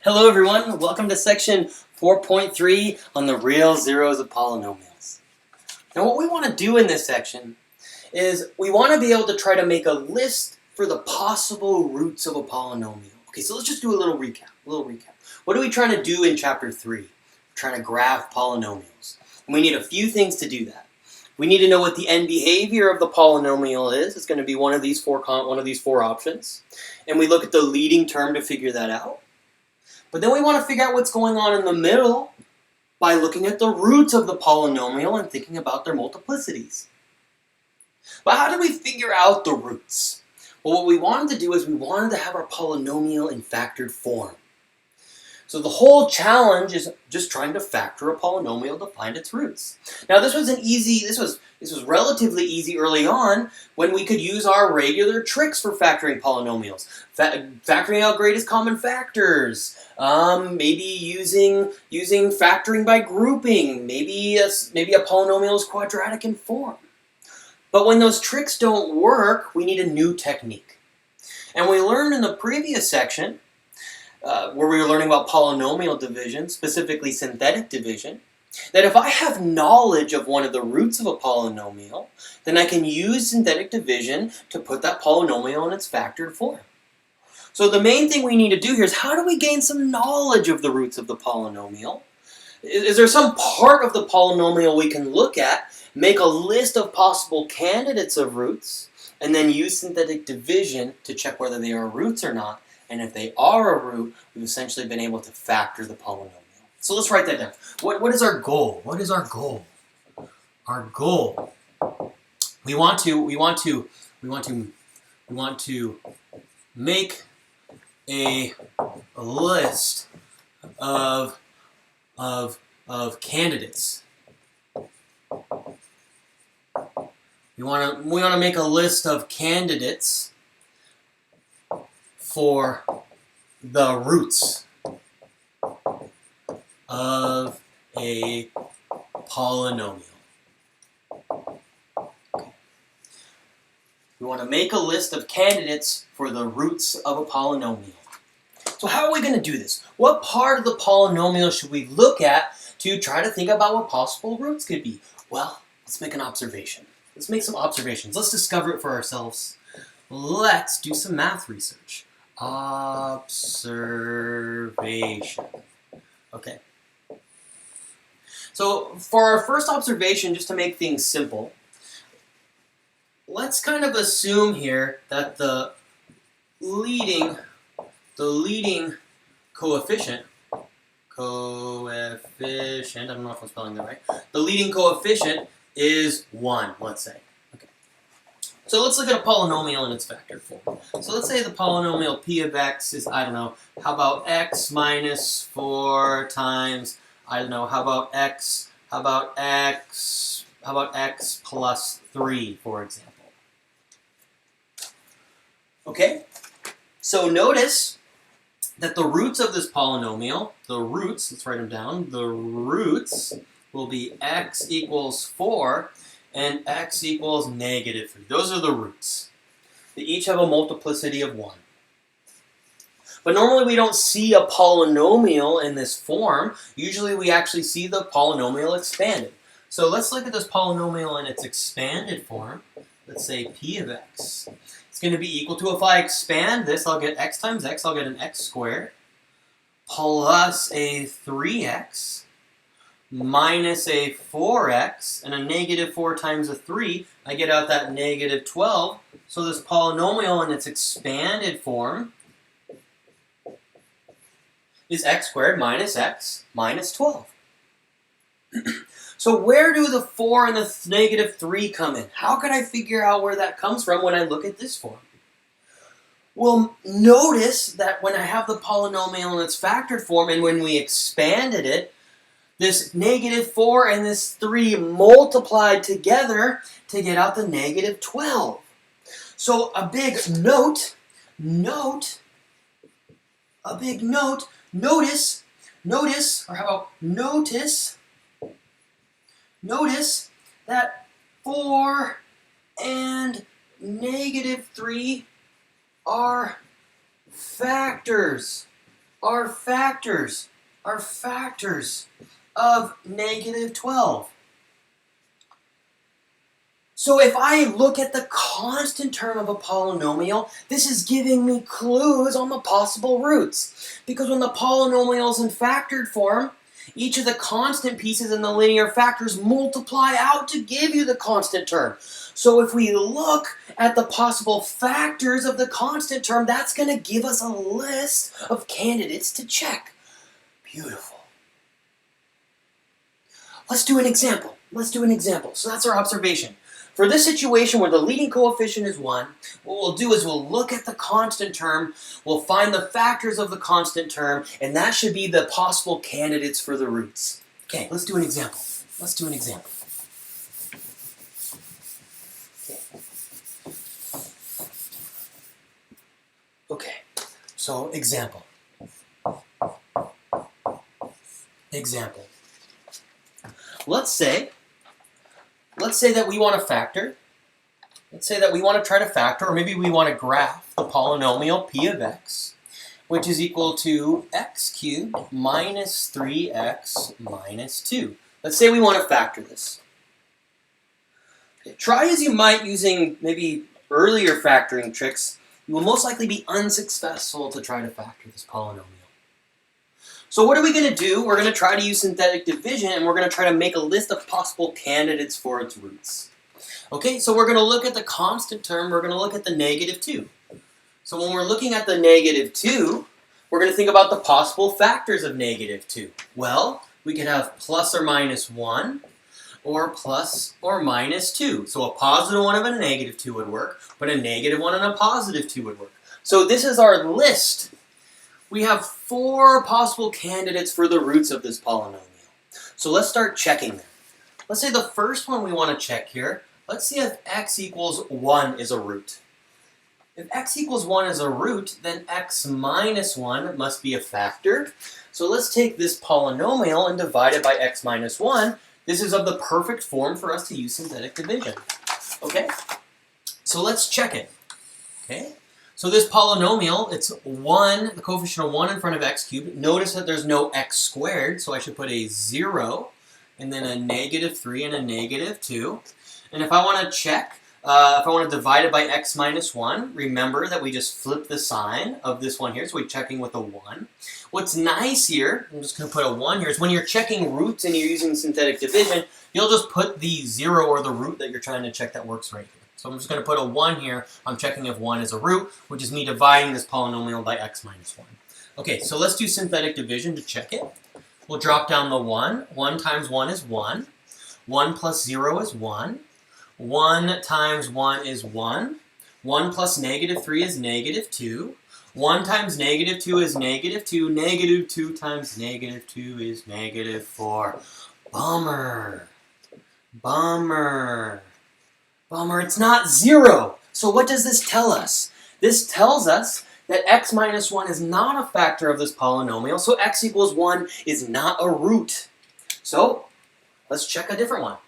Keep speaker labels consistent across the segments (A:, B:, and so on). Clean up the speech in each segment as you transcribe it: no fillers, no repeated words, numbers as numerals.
A: Hello everyone, welcome to section 4.3 on the real zeros of polynomials. Now what we want to do in this section is we want to be able to try to make a list for the possible roots of a polynomial. Okay, so let's just do a little recap. What are we trying to do in chapter 3? We're trying to graph polynomials. And we need a few things to do that. We need to know what the end behavior of the polynomial is. It's going to be one of these four options. And we look at the leading term to figure that out. But then we want to figure out what's going on in the middle by looking at the roots of the polynomial and thinking about their multiplicities. But how do we figure out the roots? Well, what we wanted to do is we wanted to have our polynomial in factored form. So the whole challenge is just trying to factor a polynomial to find its roots. Now this was relatively easy early on when we could use our regular tricks for factoring polynomials. Factoring out greatest common factors, maybe using factoring by grouping, maybe a polynomial is quadratic in form. But when those tricks don't work, we need a new technique. And we learned in the previous section where we were learning about polynomial division, specifically synthetic division, that if I have knowledge of one of the roots of a polynomial, then I can use synthetic division to put that polynomial in its factored form. So the main thing we need to do here is how do we gain some knowledge of the roots of the polynomial? Is there some part of the polynomial we can look at, make a list of possible candidates of roots, and then use synthetic division to check whether they are roots or not? And if they are a root, we've essentially been able to factor the polynomial. So let's write that down. What is our goal? What is our goal? Our goal. We want to make a list of candidates. We want to make a list of candidates for the roots of a polynomial. Okay. We want to make a list of candidates for the roots of a polynomial. So how are we going to do this? What part of the polynomial should we look at to try to think about what possible roots could be? Well, let's make an observation. Let's make some observations. Let's discover it for ourselves. Let's do some math research. Observation. Okay. So for our first observation, just to make things simple, let's kind of assume here that the leading coefficient, I don't know if I'm spelling that right, the leading coefficient is 1, let's say. So let's look at a polynomial in its factored form. So let's say the polynomial p of x is, I don't know, how about x minus 4 times, I don't know, how about x plus 3, for example. Okay, so notice that the roots of this polynomial, let's write them down, the roots will be x equals 4 and x equals negative 3. Those are the roots. They each have a multiplicity of 1. But normally we don't see a polynomial in this form. Usually we actually see the polynomial expanded. So let's look at this polynomial in its expanded form. Let's say p of x. It's going to be equal to, if I expand this, I'll get x times x, I'll get an x squared, plus a 3x, minus a 4x, and a negative 4 times a 3, I get out that negative 12. So this polynomial in its expanded form is x squared minus x minus 12. So where do the 4 and the negative 3 come in? How can I figure out where that comes from when I look at this form? Well, notice that when I have the polynomial in its factored form and when we expanded it, this negative 4 and this 3 multiplied together to get out the negative 12. So a big note, notice, that 4 and negative 3 are factors. are factors of negative 12. So if I look at the constant term of a polynomial, this is giving me clues on the possible roots. Because when the polynomial is in factored form, each of the constant pieces in the linear factors multiply out to give you the constant term. So if we look at the possible factors of the constant term, that's going to give us a list of candidates to check. Beautiful. Let's do an example. So that's our observation. For this situation where the leading coefficient is 1, what we'll do is we'll look at the constant term, we'll find the factors of the constant term, and that should be the possible candidates for the roots. Okay, let's do an example. Okay, so example. Let's say that we want to factor. Let's say that we want to try to factor, or maybe we want to graph the polynomial p of x, which is equal to x cubed minus 3x minus 2. Let's say we want to factor this. Okay, try as you might using maybe earlier factoring tricks, you will most likely be unsuccessful to try to factor this polynomial. So what are we going to do? We're going to try to use synthetic division, and we're going to try to make a list of possible candidates for its roots. Okay, so we're going to look at the constant term, we're going to look at the negative 2. So when we're looking at the negative 2, we're going to think about the possible factors of negative 2. Well, we could have plus or minus 1, or plus or minus 2. So a positive 1 and a negative 2 would work, but a negative 1 and a positive 2 would work. So this is our list. We have 4 possible candidates for the roots of this polynomial. So let's start checking them. Let's say the first one we want to check here, let's see if x equals 1 is a root. If x equals 1 is a root, then x minus 1 must be a factor. So let's take this polynomial and divide it by x minus 1. This is of the perfect form for us to use synthetic division. Okay? So let's check it. Okay? So this polynomial, it's 1, the coefficient of 1 in front of x cubed. Notice that there's no x squared, so I should put a 0, and then a negative 3 and a negative 2. And if I want to check, if I want to divide it by x minus 1, remember that we just flip the sign of this one here, so we're checking with a 1. What's nice here, I'm just going to put a 1 here, is when you're checking roots and you're using synthetic division, you'll just put the 0 or the root that you're trying to check that works right here. So I'm just going to put a 1 here. I'm checking if 1 is a root, which is me dividing this polynomial by x minus 1. Okay, so let's do synthetic division to check it. We'll drop down the 1. 1 times 1 is 1. 1 plus 0 is 1. 1 times 1 is 1. 1 plus negative 3 is negative 2. 1 times negative 2 is negative 2. Negative 2 times negative 2 is negative 4. Bummer. Bummer. Bummer, it's not 0. So what does this tell us? This tells us that x minus 1 is not a factor of this polynomial, so x equals 1 is not a root. So let's check a different one.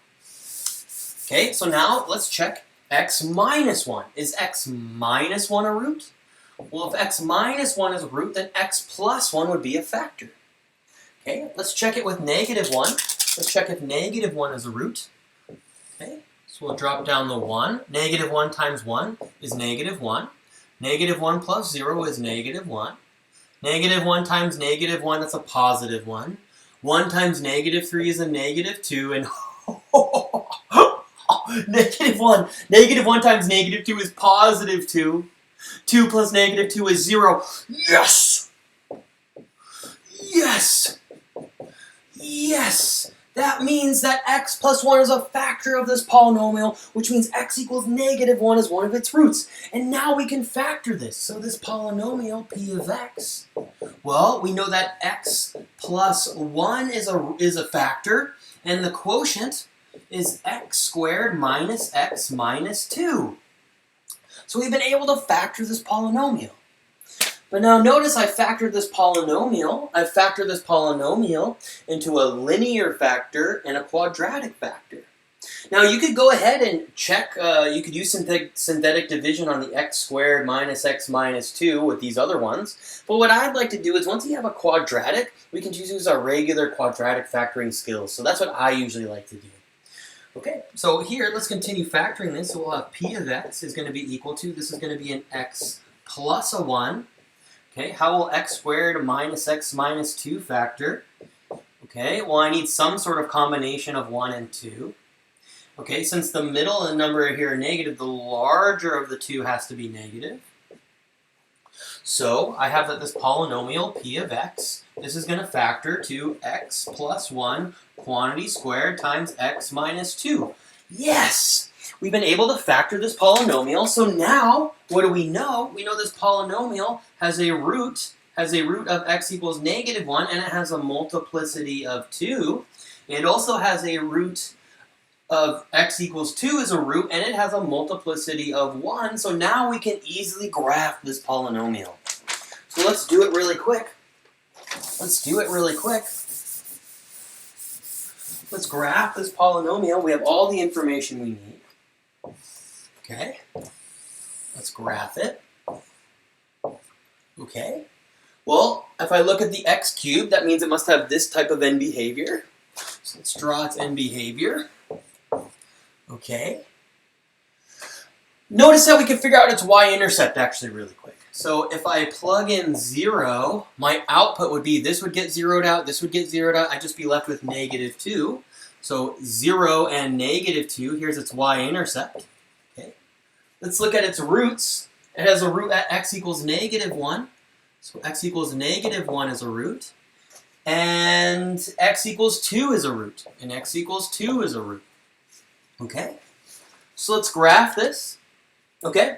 A: Okay, so now let's check x minus 1. Is x minus 1 a root? Well, if x minus 1 is a root, then x plus 1 would be a factor. Okay, let's check it with negative 1. Let's check if negative 1 is a root. Okay. So we'll drop down the 1. Negative 1 times 1 is negative 1. Negative 1 plus 0 is negative 1. Negative 1 times negative 1, that's a positive 1. 1 times negative 3 is a negative 2. And negative 1. Negative 1 times negative 2 is positive 2. 2 plus negative 2 is 0. Yes! Yes! Yes! That means that x plus 1 is a factor of this polynomial, which means x equals negative 1 is one of its roots. And now we can factor this. So this polynomial, p of x, well, we know that x plus 1 is a factor, and the quotient is x squared minus x minus 2. So we've been able to factor this polynomial. But now notice I factored this polynomial. I factored this polynomial into a linear factor and a quadratic factor. Now you could go ahead and check, you could use synthetic division on the x squared minus x minus 2 with these other ones. But what I'd like to do is once you have a quadratic, we can just use our regular quadratic factoring skills. So that's what I usually like to do. Okay, so here let's continue factoring this. So we'll have p of x is going to be equal to, this is going to be an x plus a 1. Okay, how will x squared minus x minus 2 factor? Okay, well I need some sort of combination of 1 and 2. Okay, since the middle number here are negative, the larger of the two has to be negative. So I have that this polynomial p of x, this is going to factor to x plus 1 quantity squared times x minus 2. Yes! We've been able to factor this polynomial. So now, what do we know? We know this polynomial has a root of x equals negative 1, and it has a multiplicity of 2. It also has a root of x equals 2 is a root, and it has a multiplicity of 1. So now we can easily graph this polynomial. So let's do it really quick. Let's graph this polynomial. We have all the information we need. Okay. Let's graph it. Okay. Well, if I look at the x cubed, that means it must have this type of end behavior. So let's draw its end behavior. Okay. Notice that we can figure out its y-intercept actually really quick. So if I plug in 0, my output would be, this would get zeroed out, this would get zeroed out, I'd just be left with negative 2. So 0 and negative 2, here's its y-intercept. Okay. Let's look at its roots. It has a root at x equals negative 1. So x equals negative 1 is a root. And x equals 2 is a root. And x equals 2 is a root. Okay, so let's graph this. Okay,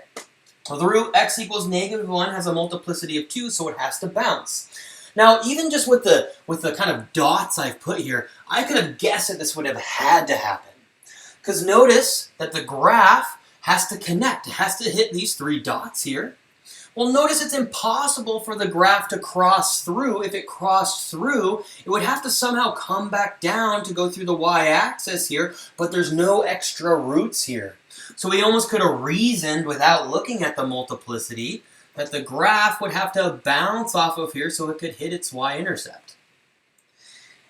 A: well, the root x equals negative 1 has a multiplicity of 2, so it has to bounce. Now, even just with the kind of dots I've put here, I could have guessed that this would have had to happen. Because notice that the graph has to connect. It has to hit these 3 dots here. Well, notice it's impossible for the graph to cross through. If it crossed through, it would have to somehow come back down to go through the y-axis here, but there's no extra roots here. So we almost could have reasoned without looking at the multiplicity that the graph would have to bounce off of here so it could hit its y-intercept.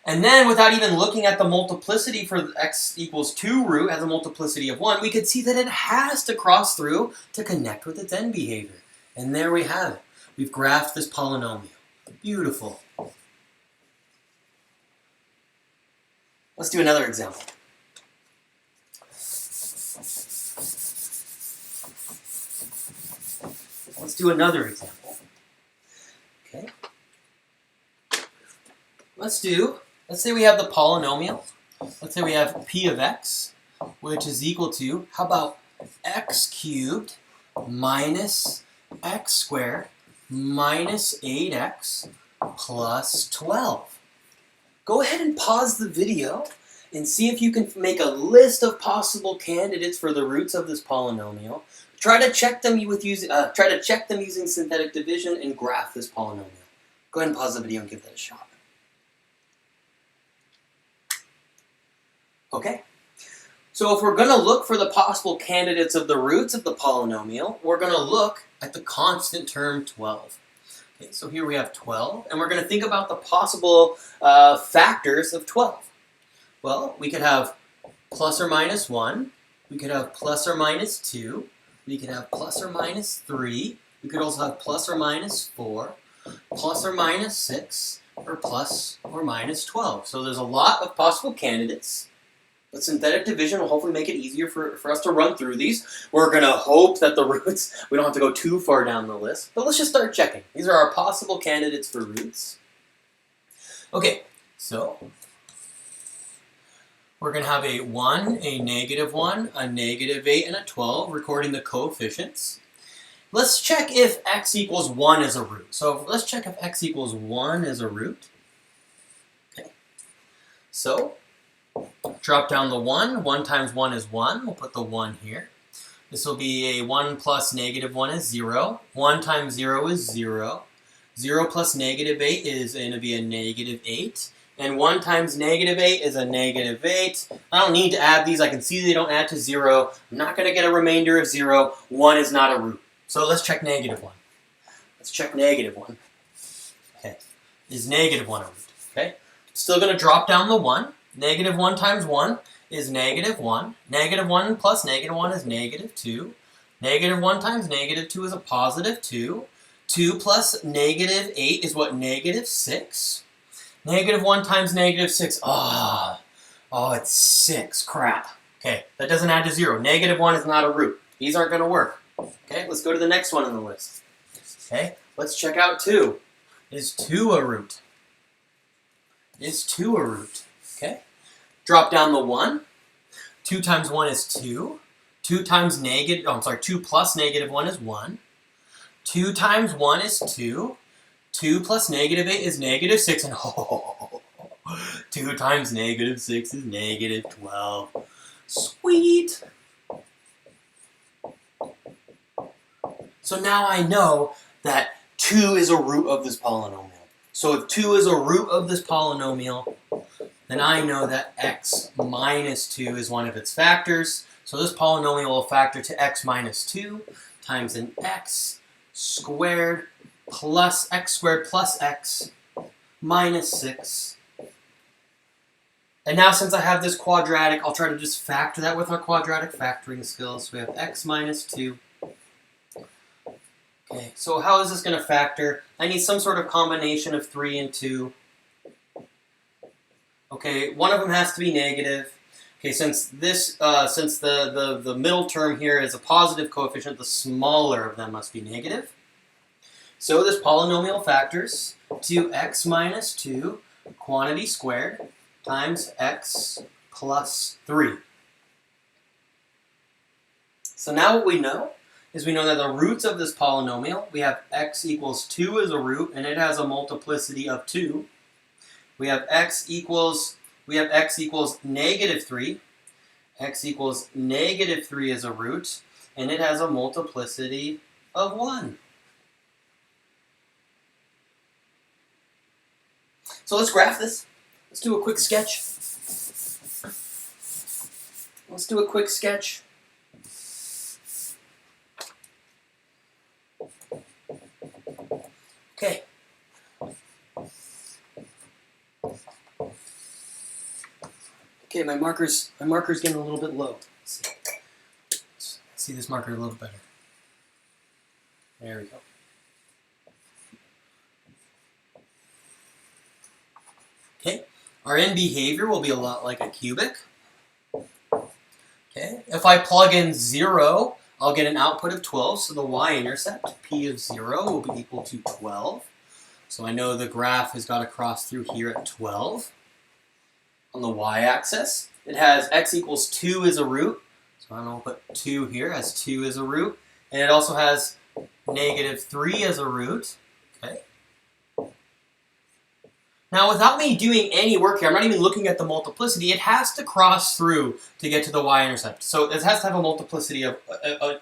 A: And then without even looking at the multiplicity for x equals 2 root as a multiplicity of 1, we could see that it has to cross through to connect with its end behavior. And there we have it. We've graphed this polynomial. Beautiful. Let's do another example. Okay. Let's say we have the polynomial. Let's say we have p of x, which is equal to, how about x cubed minus x squared minus 8x plus 12. Go ahead and pause the video and see if you can make a list of possible candidates for the roots of this polynomial. Try to check them using synthetic division and graph this polynomial. Go ahead and pause the video and give that a shot. Okay. So if we're going to look for the possible candidates of the roots of the polynomial, we're going to look at the constant term 12. Okay, so here we have 12, and we're going to think about the possible factors of 12. Well, we could have plus or minus 1, we could have plus or minus 2, we could have plus or minus 3, we could also have plus or minus 4, plus or minus 6, or plus or minus 12. So there's a lot of possible candidates. But synthetic division will hopefully make it easier for us to run through these. We're going to hope that the roots, we don't have to go too far down the list. But let's just start checking. These are our possible candidates for roots. Okay, so we're going to have a 1, a negative 1, a negative 8, and a 12, recording the coefficients. Let's check if x equals 1 is a root. So let's check if x equals 1 is a root. Okay, so drop down the 1. 1 times 1 is 1. We'll put the 1 here. This will be a 1 plus negative 1 is 0. 1 times 0 is 0. 0 plus negative 8 is going to be a negative 8. And 1 times negative 8 is a negative 8. I don't need to add these. I can see they don't add to 0. I'm not going to get a remainder of 0. 1 is not a root. So let's check negative 1. Let's check negative 1. Okay. Is negative 1 a root? Okay. Still going to drop down the 1. Negative 1 times 1 is negative 1. Negative 1 plus negative 1 is negative 2. Negative 1 times negative 2 is a positive 2. 2 plus negative 8 is what? Negative 6. Negative 1 times negative 6. Oh, it's 6. Crap. Okay, that doesn't add to 0. Negative 1 is not a root. These aren't going to work. Okay, let's go to the next one on the list. Okay, let's check out 2. Is 2 a root? Is 2 a root? Okay, drop down the 1. 2 times 1 is 2. 2 times negative, 2 plus negative 1 is 1. 2 times 1 is 2. 2 plus negative 8 is negative 6, and 2 times negative 6 is negative 12. Sweet! So now I know that 2 is a root of this polynomial. So if 2 is a root of this polynomial, then I know that x minus 2 is one of its factors. So this polynomial will factor to x minus 2 times an x squared plus x minus 6. And now since I have this quadratic, I'll try to just factor that with our quadratic factoring skills. So we have x minus 2. Okay, so how is this going to factor? I need some sort of combination of 3 and 2. Okay, one of them has to be negative. Okay, since the middle term here is a positive coefficient, the smaller of them must be negative. So this polynomial factors to x minus 2 quantity squared times x plus 3. So now what we know is we know that the roots of this polynomial, we have x equals 2 as a root, and it has a multiplicity of 2. We have x equals negative 3. X equals negative 3 as a root, and it has a multiplicity of 1. So let's graph this. Let's do a quick sketch. Okay. Okay, my marker's getting a little bit low. Let's see this marker a little better. There we go. Okay, our end behavior will be a lot like a cubic. Okay, if I plug in 0, I'll get an output of 12, so the y-intercept, p of 0, will be equal to 12. So I know the graph has got to cross through here at 12. On the y-axis, it has x equals 2 as a root, so I'm going to put 2 here as 2 as a root, and it also has negative 3 as a root. Okay. Now, without me doing any work here, I'm not even looking at the multiplicity, it has to cross through to get to the y-intercept. So it has to have a multiplicity of an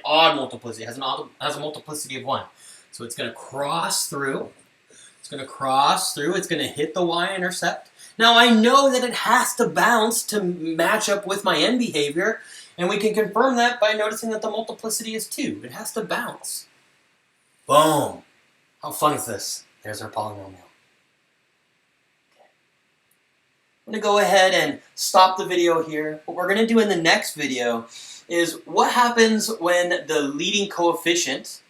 A: odd multiplicity. It has a multiplicity of 1. So it's going to cross through. It's going to hit the y-intercept. Now, I know that it has to bounce to match up with my end behavior, and we can confirm that by noticing that the multiplicity is 2. It has to bounce. Boom! How fun is this? There's our polynomial. I'm going to go ahead and stop the video here. What we're going to do in the next video is what happens when the leading coefficient,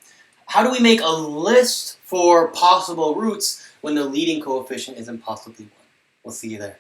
A: how do we make a list for possible roots when the leading coefficient isn't possibly 1? We'll see you there.